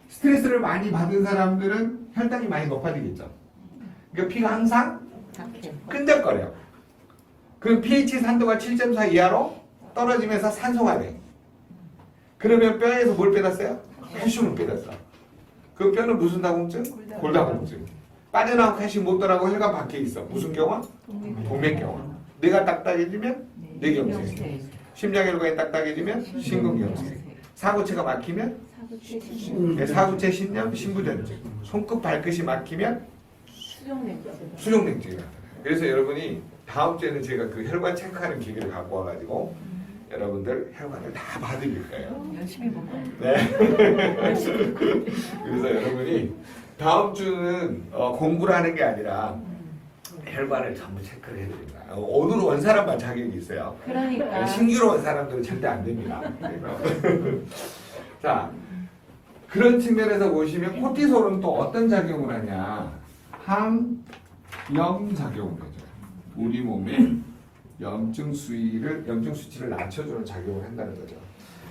스트레스를 많이 받은 사람들은 혈당이 많이 높아지겠죠. 그러니까 피가 항상 끈적거려요. 그럼 pH 산도가 7.4 이하로 떨어지면서 산소가 돼. 그러면 뼈에서 뭘 빼놨어요? 칼슘을 빼놨어. 그 뼈는 무슨 다공증? 골다공증. 빠져나온 칼슘 못 들어가고 혈관 밖에 있어. 무슨 경화? 동맥경화. 뇌가 딱딱해지면 뇌경색. 심장혈관이 딱딱해지면 심근경색. 사구체가 막히면 사구체 신염, 신부전증. 손끝 발끝이 막히면 수족냉증이 나타나요. 그래서 여러분이 다음 주에는 제가 그 혈관 체크하는 기계를 갖고 와가지고 여러분들 혈관을 다 봐드릴 거예요.
열심히 볼 거예요.
네. 그래서 여러분이 다음 주는 공부를 하는 게 아니라 혈관을 전부 체크를 해드립니다. 오늘은 원 사람만 자격이 있어요.
그러니까
신규로 온 사람들은 절대 안 됩니다. 자, 그런 측면에서 보시면 코티솔은 또 어떤 작용을 하냐? 항염 작용을 해줘요. 우리 몸에 염증 수치를 낮춰주는 작용을 한다는 거죠.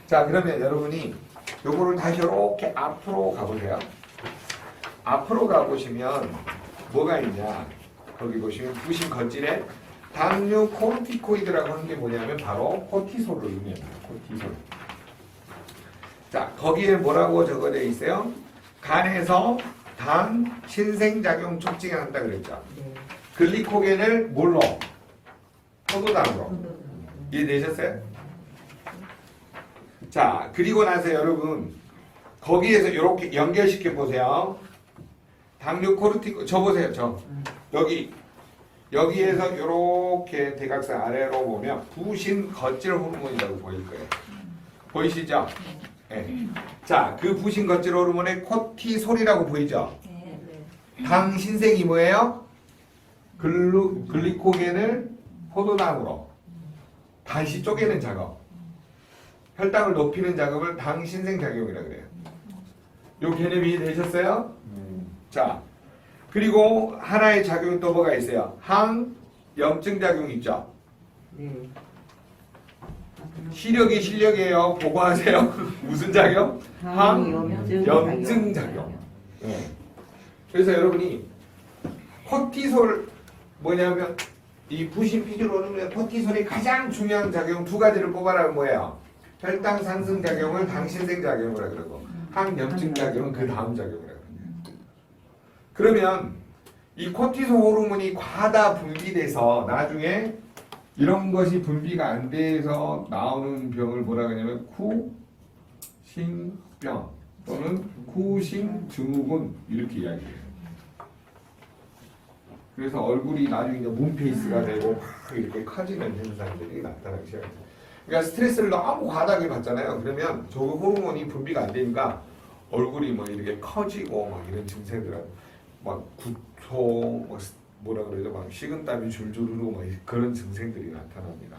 자, 그러면 여러분이 요거를 다시 이렇게 앞으로 가보세요. 앞으로 가보시면 뭐가 있냐? 거기 보시면 부신 겉질에 당류 코르티코이드라고 하는 게 뭐냐면 바로 코티솔을 의미합니다. 코티솔. 자, 거기에 뭐라고 적어져 있어요? 간에서 당 신생작용 촉진을 한다 그랬죠. 글리코겐을 뭘로? 포도당으로. 이해되셨어요? 자, 그리고 나서 여러분 거기에서 이렇게 연결시켜 보세요. 당류 코르티코 저 보세요. 저 여기에서 이렇게 대각선 아래로 보면 부신 겉질 호르몬이라고 보일 거예요. 보이시죠? 네. 자, 그 부신 겉질 호르몬의 코티솔이라고 보이죠? 당 신생이 뭐예요? 글리코겐을 포도당으로 다시 쪼개는 작업. 혈당을 높이는 작업을 당 신생 작용이라고 그래요. 요 개념이 되셨어요? 자, 그리고 하나의 작용이 또 뭐가 있어요? 항염증 작용 있죠? 시력이 실력이에요. 보고하세요. 무슨 작용? 항염증 작용. 네. 그래서 여러분이 코티솔 뭐냐면 이 부신 피질로는 코티솔이 가장 중요한 작용 두 가지를 뽑아라면 뭐예요? 혈당 상승 작용을 당신생 작용이라 그러고 항염증 작용은 그 다음 작용이라 그러거든요. 그러면 이 코티솔 호르몬이 과다 분비돼서 나중에 이런 것이 분비가 안 돼서 나오는 병을 뭐라 그러냐면 쿠싱병 또는 쿠싱 증후군 이렇게 이야기해요. 그래서 얼굴이 나중에 이제 문페이스가 되고 막 이렇게 커지는 현상들이 나타나기 시작해요. 그러니까 스트레스를 너무 과다하게 받잖아요. 그러면 저 호르몬이 분비가 안 되니까 얼굴이 뭐 이렇게 커지고 막 이런 증세들, 막 구토, 뭐라 그러죠, 막 식은땀이 줄줄 흐르고 막 그런 증상들이 나타납니다.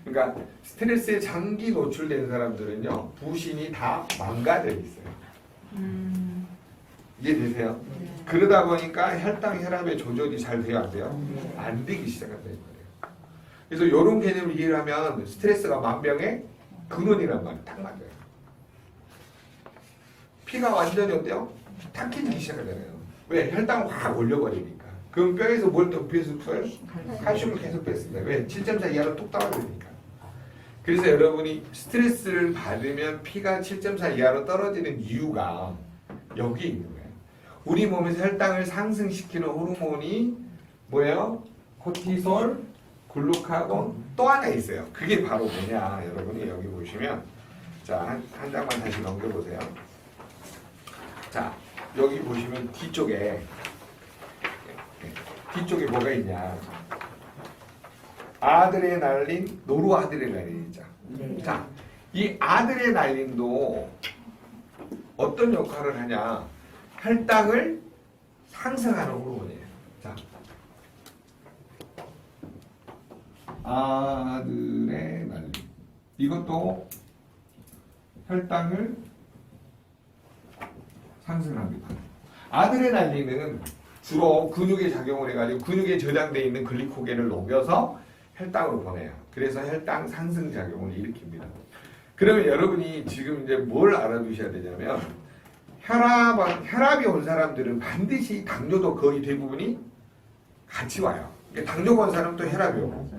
그러니까 스트레스에 장기 노출된 사람들은요 부신이 다 망가져 있어요. 이해되세요?
네.
그러다 보니까 혈당, 혈압의 조절이 잘 돼요, 안 돼요? 안 되기 시작한다 이 말이에요. 그래서 이런 개념을 이해를 하면 스트레스가 만병의 근원이란 말이 딱 맞아요. 피가 완전히 어때요? 탁해지기 시작하잖아요. 왜? 혈당을 확 올려버리니까. 그럼 뼈에서 뭘 더 배수해요? 칼슘을 계속 뺐습니다. 왜? 7.4 이하로 뚝 떨어지니까. 그래서 여러분이 스트레스를 받으면 피가 7.4 이하로 떨어지는 이유가 여기 있는 거예요. 우리 몸에서 혈당을 상승시키는 호르몬이 뭐예요? 코티솔, 글루카곤 또 하나 있어요. 그게 바로 뭐냐? 여러분이 여기 보시면 자, 한 장만 다시 넘겨보세요. 자, 여기 보시면 뒤쪽에 뭐가 있냐? 아드레날린, 노르아드레날린이죠.
네.
자, 이 아드레날린도 어떤 역할을 하냐? 혈당을 상승하는 호르몬이에요. 자, 아드레날린 이것도 혈당을 상승합니다. 아드레날린은 주로 근육에 작용을 해가지고 근육에 저장되어 있는 글리코겐을 녹여서 혈당으로 보내요. 그래서 혈당 상승 작용을 일으킵니다. 그러면 여러분이 지금 이제 뭘 알아두셔야 되냐면 혈압이 온 사람들은 반드시 당뇨도 거의 대부분이 같이 와요. 그러니까 당뇨가 온 사람도 혈압이 오고.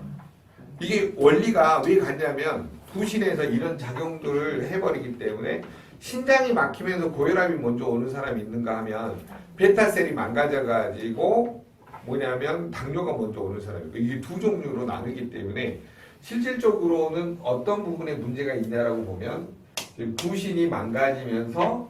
이게 원리가 왜 같냐면 부신에서 이런 작용들을 해버리기 때문에 신장이 막히면서 고혈압이 먼저 오는 사람이 있는가 하면 베타셀이 망가져가지고 뭐냐면 당뇨가 먼저 오는 사람이고 이게 두 종류로 나누기 때문에 실질적으로는 어떤 부분에 문제가 있냐라고 보면 부신이 망가지면서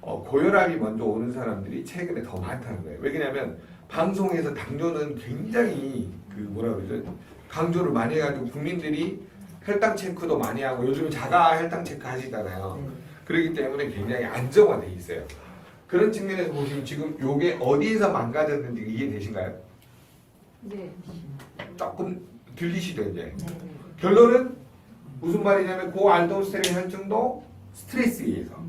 고혈압이 먼저 오는 사람들이 최근에 더 많다는 거예요. 왜냐하면 방송에서 당뇨는 굉장히 그 뭐라 그러죠? 강조를 많이 해가지고 국민들이 혈당 체크도 많이 하고 요즘 자가 혈당 체크 하시잖아요. 그렇기 때문에 굉장히 안정화돼 있어요. 그런 측면에서 보시면 지금 요게 어디에서 망가졌는지 이해되신가요?
네.
조금 들리시죠 이제?
네.
결론은 무슨 말이냐면 고알도스테론 혈증도 스트레스에 의해서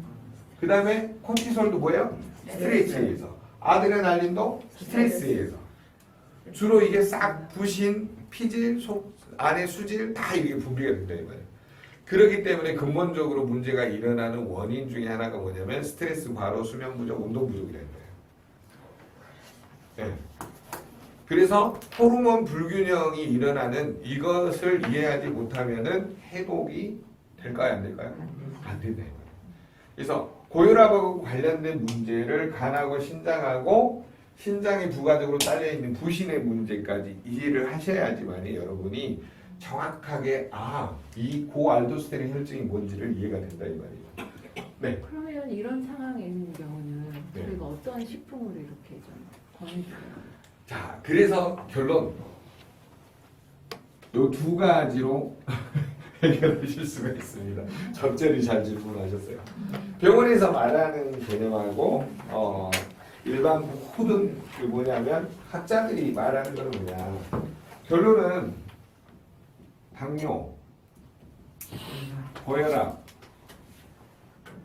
그 다음에 코티솔도 뭐예요? 스트레스에 의해서 아드레날린도 스트레스에 의해서 주로 이게 싹 부신, 피질, 속 안에 수질 다 이렇게 분비가 된다 이 말이에요. 그렇기 때문에 근본적으로 문제가 일어나는 원인 중에 하나가 뭐냐면 스트레스 과로, 수면 부족, 운동 부족이라는 거예요. 네. 그래서 호르몬 불균형이 일어나는 이것을 이해하지 못하면은 해독이 될까요, 안 될까요? 안 된다. 그래서 고혈압하고 관련된 문제를 간하고 신장하고 신장에 부가적으로 딸려 있는 부신의 문제까지 이해를 하셔야지만이 여러분이 정확하게 이 고알도스테론 혈증이 뭔지를 이해가 된다 이 말이에요. 네.
그러면 이런 상황에 있는 경우는
네.
저희가 어떤 식품으로 이렇게 좀 권해드려요?
자, 그래서 결론 요 두 가지로 해결하실 수가 있습니다. 적절히 잘 질문하셨어요. 병원에서 말하는 개념하고 일반 후든 그 뭐냐면 학자들이 말하는 건 뭐냐? 결론은 당뇨, 고혈압,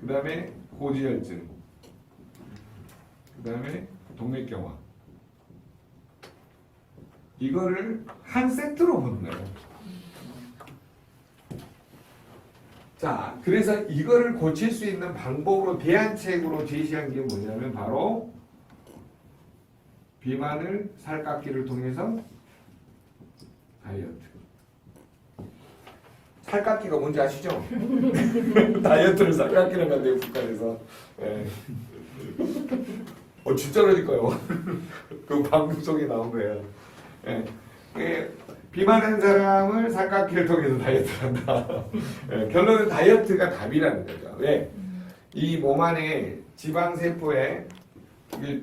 그 다음에 고지혈증, 그 다음에 동맥경화 이거를 한 세트로 보는 거예요. 자, 그래서 이거를 고칠 수 있는 방법으로 대안책으로 제시한 게 뭐냐면 바로 비만을 살깎기를 통해서 다이어트. 살깎기가 뭔지 아시죠? 다이어트를 살깎기를 한대요 북한에서. 예. 진짜라니까요. 그 방금 속에 나온 거예요. 예. 비만한 사람을 살깎기를 통해서 다이어트를 한다. 예. 결론은 다이어트가 답이라는 거죠. 왜? 이 몸 안에 지방세포에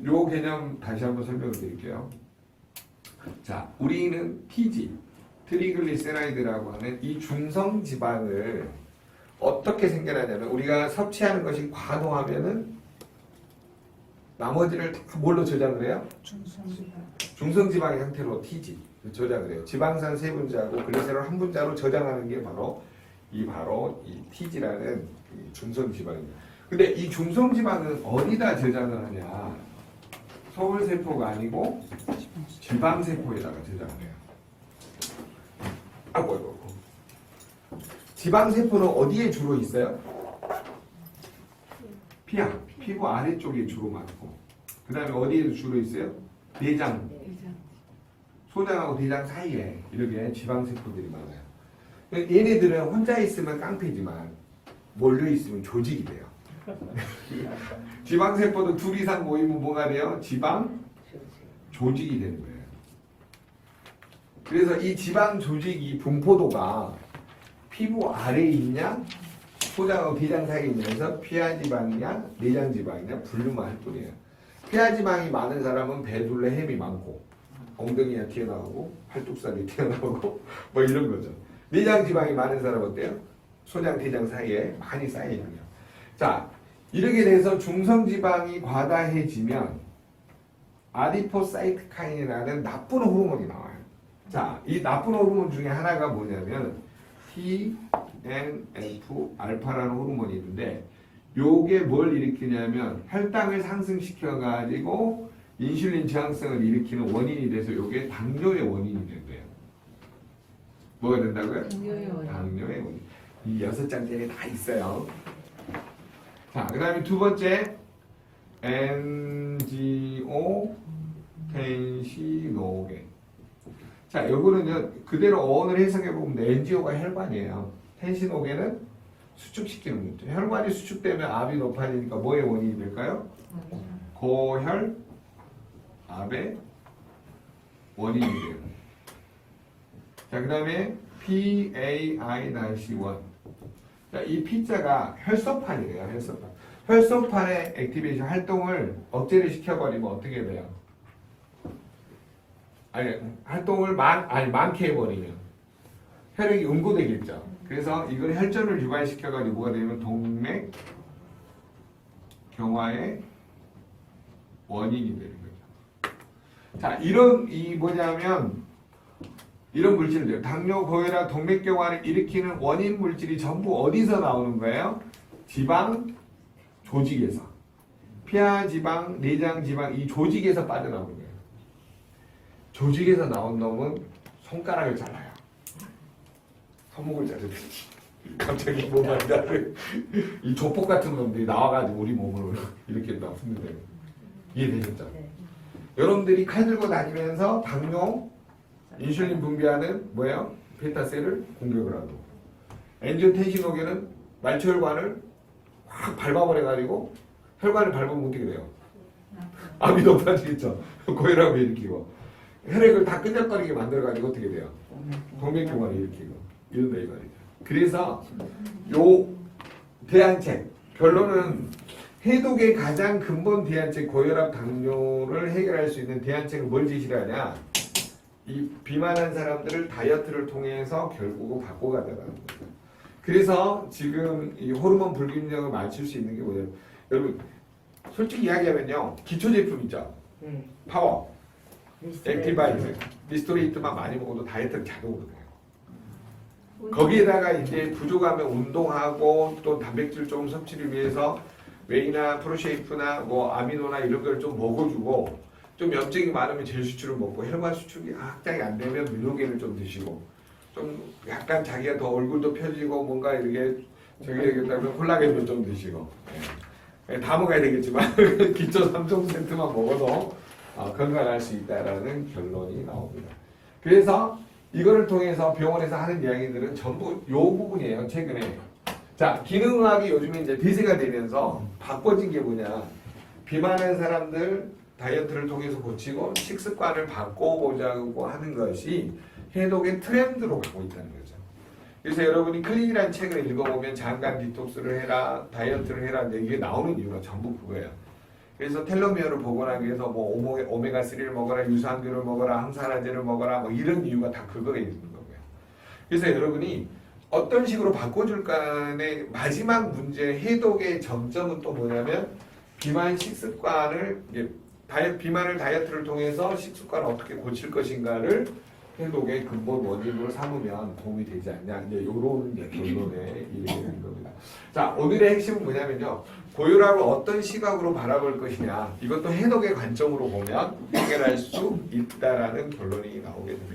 요 개념 다시 한번 설명을 드릴게요. 자, 우리는 TG, 트리글리세라이드라고 하는 이 중성 지방을 어떻게 생겨나냐면 우리가 섭취하는 것이 과도하면은 나머지를 다 뭘로 저장을 해요? 중성 지방의 형태로 TG 저장을 해요. 지방산 세 분자하고 글리세롤 한 분자로 저장하는 게 바로 이 TG라는 중성 지방입니다. 근데 이 중성 지방은 어디다 저장을 하냐? 소울세포가 아니고 지방세포에다가 저장을 해요. 아이고. 지방세포는 어디에 주로 있어요? 피부 아래쪽에 주로 많고, 그 다음에 어디에 주로 있어요? 내장, 소장하고 대장 사이에 이렇게 지방세포들이 많아요. 얘네들은 혼자 있으면 깡패지만 몰려 있으면 조직이 돼요. 지방세포도 둘 이상 모이면 뭐가 돼요? 지방 조직이 되는 거예요. 그래서 이 지방 조직이 분포도가 피부 아래에 있냐, 소장하고 대장 사이에 있냐에서 피하지방이냐, 내장지방이냐 분류만 할 뿐이에요. 피하지방이 많은 사람은 배둘레 햄이 많고, 엉덩이가 튀어나오고, 팔뚝살이 튀어나오고, 뭐 이런 거죠. 내장지방이 많은 사람은 어때요? 소장, 대장 사이에 많이 쌓여있는 거예요. 자, 이렇게 돼서 중성지방이 과다해지면 아디포사이트카인이라는 나쁜 호르몬이 나와요. 자, 이 나쁜 호르몬 중에 하나가 뭐냐면 TNF-알파라는 호르몬이 있는데 요게 뭘 일으키냐면 혈당을 상승시켜가지고 인슐린 저항성을 일으키는 원인이 돼서 요게 당뇨의 원인이 된대요. 뭐가 된다고요? 당뇨의 원인. 이 6장째에 다 있어요. 자, 그 다음에 두 번째 엔지오텐시노겐. 자, 요거는요 그대로 어원을 해석해 보면 엔지오가 혈관이에요. 텐시노겐은 수축시키는 문제. 혈관이 수축되면 압이 높아지니까 뭐의 원인이 될까요? 고혈압의 원인이 돼요. 자, 그 다음에 PAI-1. 자, 이 P자가 혈소판이래요. 혈소판. 혈소판의 액티베이션 활동을 억제를 시켜버리면 어떻게 돼요? 활동을 많게 해버리면 혈액이 응고되겠죠. 그래서 이걸 혈전을 유발시켜가지고 뭐가 되면 동맥 경화의 원인이 되는 거죠. 자, 이런 물질들, 당뇨, 고혈압, 동맥경화를 일으키는 원인 물질이 전부 어디서 나오는 거예요? 지방 조직에서. 피하지방, 내장지방 이 조직에서 빠져나오는 거예요. 조직에서 나온 놈은 손가락을 잘라요. 손목을 자르듯이. 갑자기 뭐가 이 조폭 같은 놈들이 나와가지고 우리 몸을 이렇게 나쁘는 거예요. 이해되셨죠?
네.
여러분들이 칼 들고 다니면서 당뇨, 인슐린 분비하는 뭐예요? 베타셀을 공격을 하고, 엔지오텐시노겐은 말초혈관을 확 밟아버려가지고 혈관을 밟으면 어떻게 돼요? 압이 높아지겠죠. 고혈압을 일으키고 혈액을 다 끈적거리게 만들어가지고 어떻게 돼요? 동맥경화를 일으키고 이런다 이 말이죠. 그래서 요 대안책 결론은 해독의 가장 근본 대안책 고혈압 당뇨를 해결할 수 있는 대안책은 뭘 제시를 하냐? 이 비만한 사람들을 다이어트를 통해서 결국은 바꿔가자는 거죠. 그래서 지금 이 호르몬 불균형을 맞출 수 있는 게 뭐냐면 여러분 솔직히 이야기하면요 기초 제품이죠. 파워, 액티바이트, 리스토레이트만 많이 먹어도 다이어트는 자동으로 돼요. 거기에다가 이제 부족하면 운동하고 또 단백질 좀 섭취를 위해서 웨이나 프로쉐이프나 뭐 아미노나 이런 걸 좀 먹어주고 좀 염증이 많으면 젤 수출을 먹고 혈관 수축이 확장이 안 되면 밀로겐을 좀 드시고 좀 약간 자기가 더 얼굴도 펴지고 뭔가 이렇게 저기 되겠다면 콜라겐도 좀 드시고 다 먹어야 되겠지만 기초 3종 세트만 먹어도 건강할 수 있다라는 결론이 나옵니다. 그래서 이거를 통해서 병원에서 하는 이야기들은 전부 요 부분이에요. 최근에. 자, 기능의학이 요즘에 이제 대세가 되면서 바꿔진 게 뭐냐. 비만한 사람들 다이어트를 통해서 고치고 식습관을 바꿔보자고 하는 것이 해독의 트렌드로 가고 있다는 거죠. 그래서 여러분이 클린이라는 책을 읽어보면 장간 디톡스를 해라, 다이어트를 해라, 이게 나오는 이유가 전부 그거예요. 그래서 텔로미어를 복원하기 위해서 뭐 오메가3를 먹어라, 유산균을 먹어라, 항산화제를 먹어라, 뭐 이런 이유가 다 그거에 있는 거고요. 그래서 여러분이 어떤 식으로 바꿔줄 간의 마지막 문제 해독의 점점은 또 뭐냐면 비만 식습관을 비만을 다이어트를 통해서 식습관을 어떻게 고칠 것인가를 해독의 근본 원인으로 삼으면 도움이 되지 않냐. 이제 요런 결론에 이르는 겁니다. 자, 오늘의 핵심은 뭐냐면요. 고혈압을 어떤 시각으로 바라볼 것이냐. 이것도 해독의 관점으로 보면 해결할 수 있다라는 결론이 나오게 됩니다.